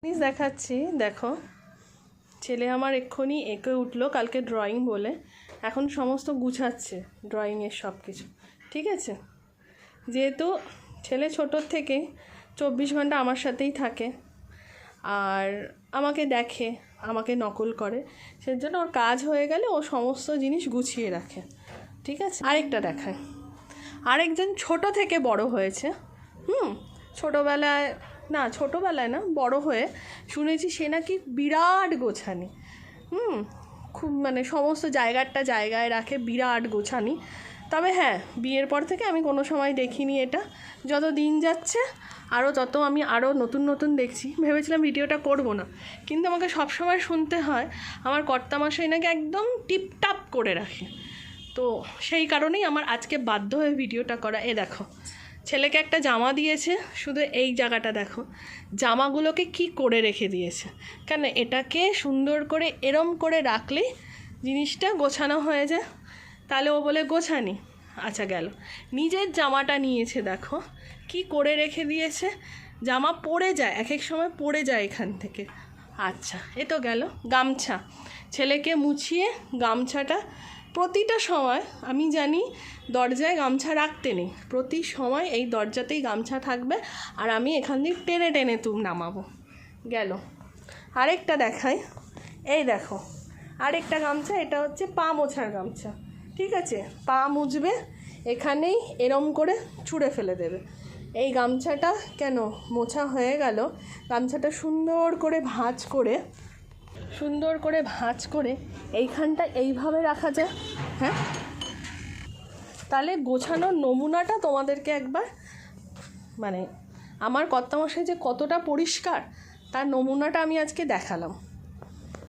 জিনিস দেখাচ্ছি, দেখো। ছেলে আমার এক্ষুনি এঁকে উঠলো কালকে ড্রয়িং বলে, এখন সমস্ত গুছাচ্ছে ড্রয়িংয়ের সব কিছু। ঠিক আছে, যেহেতু ছেলে ছোটোর থেকে 24 ঘন্টা আমার সাথেই থাকে আর আমাকে দেখে, আমাকে নকল করে, সেজন্য ওর কাজ হয়ে গেলে ও সমস্ত জিনিস গুছিয়ে রাখে। ঠিক আছে, আরেকটা দেখায়। আরেকজন ছোট থেকে বড় হয়েছে, ছোটোবেলায় না, বড় হয়ে শুনেছি সে নাকি বিরাট গোছানি। খুব সমস্ত জায়গায় রাখে, বিরাট গোছানি। তবে হ্যাঁ, বিয়ের পর থেকে আমি কোনো সময় দেখিনি এটা। যত দিন যাচ্ছে তত আমি নতুন নতুন দেখছি। ভেবেছিলাম ভিডিওটা করব না, কিন্তু আমাকে সবসময় শুনতে হয় আমার কর্তামশাই নাকি একদম টিপটাপ করে রাখে। তো সেই কারণেই আমার আজকে বাধ্য হয়ে ভিডিওটা করা। দেখো, ছেলেকে একটা জামা দিয়েছে, শুধু এই জায়গাটা দেখো, জামাগুলোকে কি করে রেখে দিয়েছে। কেন এটাকে সুন্দর করে এরম করে রাখলেই জিনিসটা গোছানো হয়ে যায়, তাহলে ও বলে গোছানি। আচ্ছা গেল, নিজের জামাটা নিয়েছে, দেখো কি করে রেখে দিয়েছে। জামা পড়ে যায়, এক এক সময় পড়ে যায় এখান থেকে। আচ্ছা, এ তো গেল। গামছা, ছেলেকে মুছিয়ে গামছাটা প্রতিটা সময়, আমি জানি দরজায় গামছা রাখতে নেই, প্রতি সময় এই দরজাতেই গামছা থাকবে আর আমি এখান দিয়ে টেনে টেনে নামাবো। গেল। আরেকটা দেখাই, এই দেখো আরেকটা গামছা, এটা হচ্ছে পা মোছার গামছা। ঠিক আছে, পা মুছবে, এখানেই এরম করে ছুঁড়ে ফেলে দেবে। এই গামছাটা কেন মোছা হয়ে গেল, গামছাটা সুন্দর করে ভাঁজ করে এইখানটা এইভাবে রাখা যায়। হ্যাঁ, তাহলে গোছানোর নমুনাটা তোমাদেরকে একবার আমার কর্তামশাই যে কতটা পরিষ্কার তার নমুনাটা আমি আজকে দেখালাম।